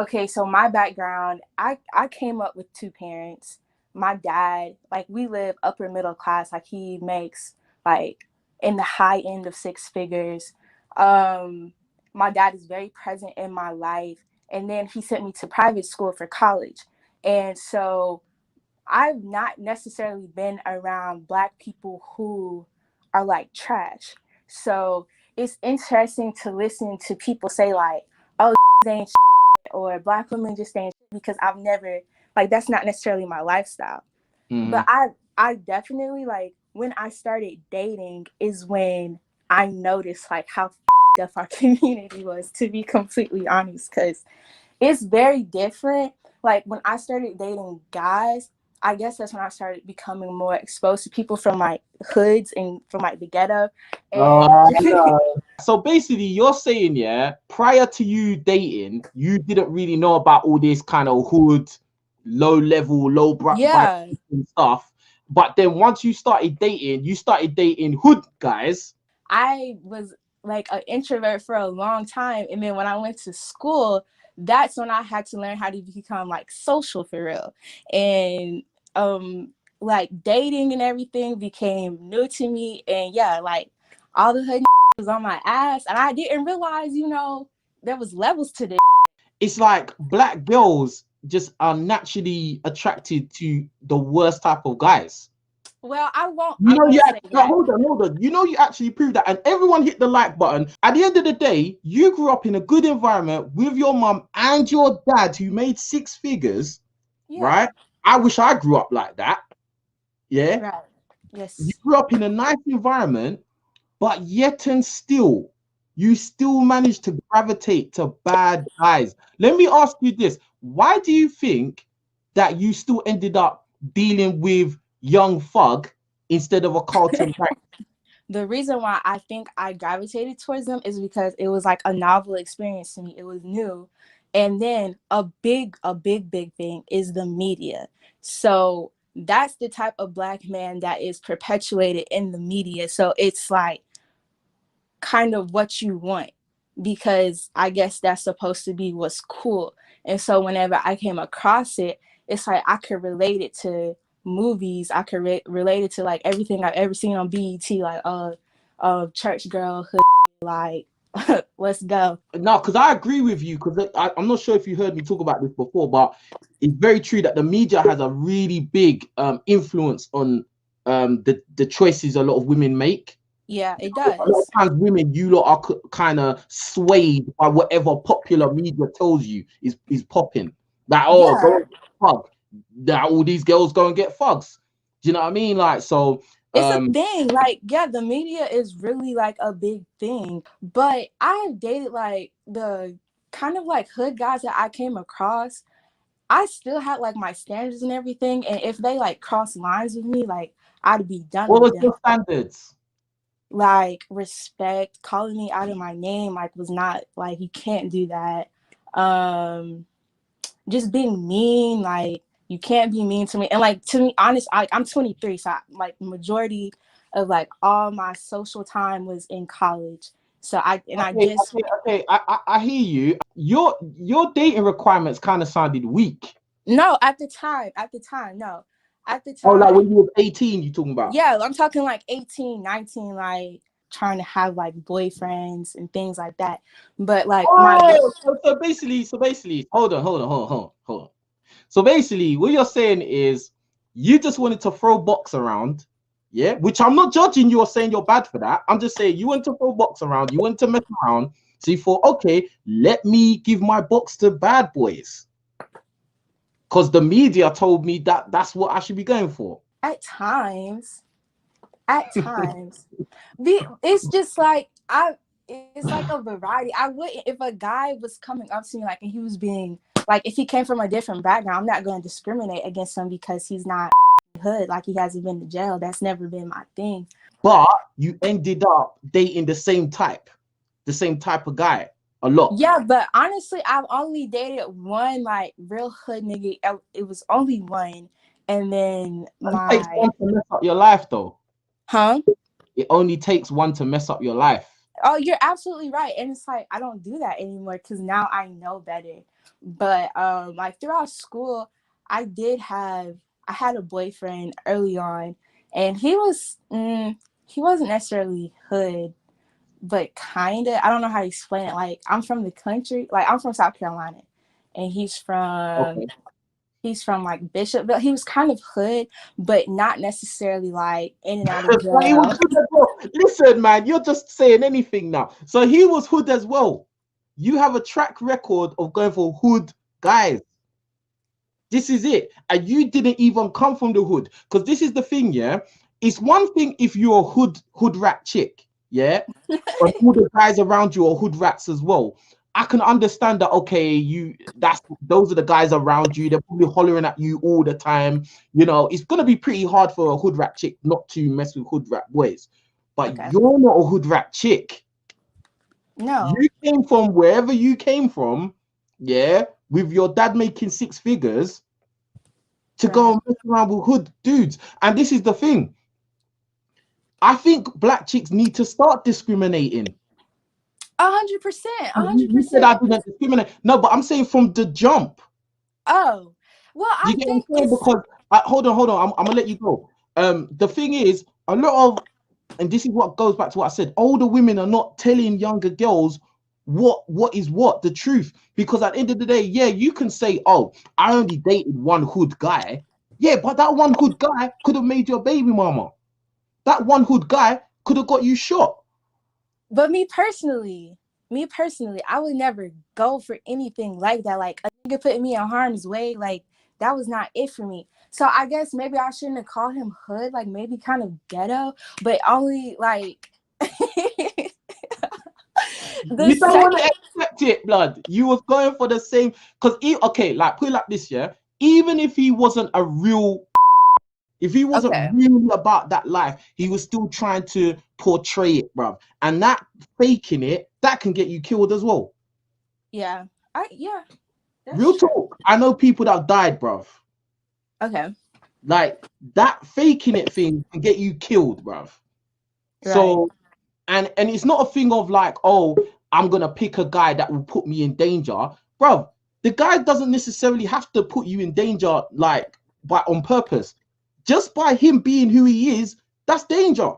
Okay, so my background, I came up with two parents. My dad, like we live upper middle class, like he makes like in the high end of six figures. Um my dad is very present in my life, and then he sent me to private school for college. And so I've not necessarily been around black people who are like trash. So it's interesting to listen to people say like, "Oh, they ain't or black women just ain't," because I've never, like, that's not necessarily my lifestyle. But Mm-hmm. I definitely, like, when I started dating is when I noticed like how up our community was, to be completely honest, because it's very different. Like when I started dating guys, I guess that's when I started becoming more exposed to people from like hoods and from like the ghetto. And So basically, you're saying, yeah, prior to you dating, you didn't really know about all this kind of hood, low level, yeah, vibration stuff. But then once you started dating hood guys. I was like an introvert for a long time, and then when I went to school, that's when I had to learn how to become like social for real. And like dating and everything became new to me, and yeah, like all the hood was on my ass, and I didn't realize, there was levels to this. It's like black girls just are naturally attracted to the worst type of guys. Well, You I know, you won't say no, that. hold on. You know, you actually proved that, and everyone hit the like button. At the end of the day, you grew up in a good environment with your mum and your dad who made six figures, Yeah, right? I wish I grew up like that. Yeah, right. you Yes. grew up in a nice environment, but yet and still, you still managed to gravitate to bad guys. Let me ask you this: why do you think that you still ended up dealing with young thug instead of a Carlton? The reason why I think I gravitated towards them is because it was like a novel experience to me. It was new. And then big thing is the media. So that's the type of black man that is perpetuated in the media. So it's like kind of what you want, because I guess that's supposed to be what's cool. And so whenever I came across it, it's like I could relate it to movies. I could relate it to like everything I've ever seen on BET, like church girl hood, like let's go. No, because I agree with you. Because I'm not sure if you heard me talk about this before, but it's very true that the media has a really big influence on the choices a lot of women make. Yeah, it A lot of does. times, women, you lot are kind of swayed by whatever popular media tells you is popping. Like, oh, go Yeah, and get fucked. That all these girls go and get fucks. Do you know what I mean? Like, so it's a thing. Like, yeah, the media is really like a big thing. But I've dated like the kind of like hood guys that I came across. I still had like my standards and everything. And if they like cross lines with me, like I'd be done what with was them. your standards? Like respect, calling me out of my name, like was not like you can't do that. Um, just being mean, like you can't be mean to me. And like to be honest, I'm 23, so like the majority of like all my social time was in college. So I Okay, just okay. I hear you. Your dating requirements kind of sounded weak. no at the time, no. At the Oh, like when time, you were 18, you talking about? yeah, I'm talking like 18, 19, like trying to have like boyfriends and things like that. But like my Oh, so basically, hold on. So basically, what you're saying is you just wanted to throw box around, yeah? Which I'm not judging you or saying you're bad for that. I'm just saying you want to throw box around, you want to mess around. So you thought, okay, let me give my box to bad boys. Because the media told me that that's what I should be going for. at times, at times, it's just like it's like a variety. I wouldn't, if a guy was coming up to me like and he was being like, if he came from a different background, I'm not going to discriminate against him because he's not hood, like he hasn't been to jail. That's never been my thing. But you ended up dating the same type of guy a lot. Yeah, but honestly, I've only dated one like real hood nigga. It was only one, and then It takes my one to mess up your life, though. huh. It only takes one to mess up your life. Oh, you're absolutely right. And it's like I don't do that anymore because now I know better. But like throughout school, I had a boyfriend early on, and he wasn't necessarily hood, but kind of. I don't know how to explain it. Like, I'm from the country, like I'm from South Carolina, and Okay. he's from like Bishopville. He was kind of hood, but not necessarily like in and out of But he was jail. hood as well. Listen, man, you're just saying anything now. So he was hood as well. You have a track record of going for hood guys. This is it. And you didn't even come from the hood. Because this is the thing, yeah. It's one thing if you're a hood rat chick, yeah, and all the guys around you are hood rats as well. I can understand that. Okay, those are the guys around you. They're probably hollering at you all the time. You know, it's gonna be pretty hard for a hood rat chick not to mess with hood rat boys. But Okay. you're not a hood rat chick. No. You came from wherever you came from, yeah, with your dad making six figures to go Right. and mess around with hood dudes. And this is the thing. I think black chicks need to start discriminating. 100%. a hundred You said I percent. didn't discriminate. No, but I'm saying from the jump. Oh, well, You I get what think I'm saying? it's Because hold on. I'm gonna let you go. The thing is, a lot of, and this is what goes back to what I said. Older women are not telling younger girls what is what the truth. Because at the end of the day, yeah, you can say, "Oh, I only dated one hood guy." Yeah, but that one hood guy could have made you a baby mama. That one hood guy could have got you shot. but me personally, I would never go for anything like that. Like a nigga putting me in harm's way, like that was not it for me. So I guess maybe I shouldn't have called him hood, like maybe kind of ghetto, but only like the You don't want to second. accept it, blood. You was going for the same because okay, like put it like this, yeah. Even if he wasn't a real, if he wasn't Okay. really about that life, he was still trying to portray it, bruv. And that faking it, that can get you killed as well. Yeah. Yeah, that's Real true. talk. I know people that have died, bruv. Okay. Like that faking it thing can get you killed, bruv. Right. So and it's not a thing of like, oh, I'm gonna pick a guy that will put me in danger, bro. The guy doesn't necessarily have to put you in danger like by on purpose. Just by him being who he is, that's danger.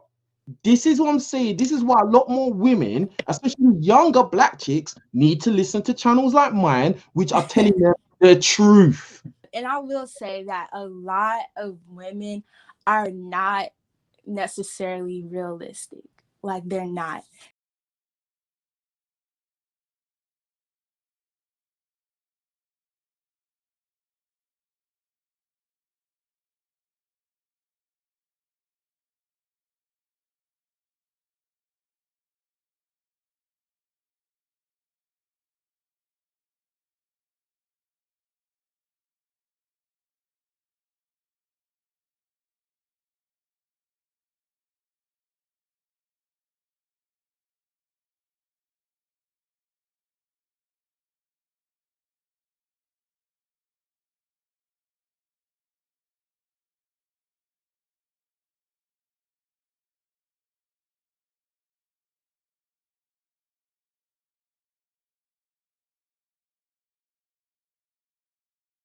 This is what I'm saying. This is why a lot more women, especially younger black chicks, need to listen to channels like mine, which are telling them the truth. And I will say that a lot of women are not necessarily realistic. Like they're not.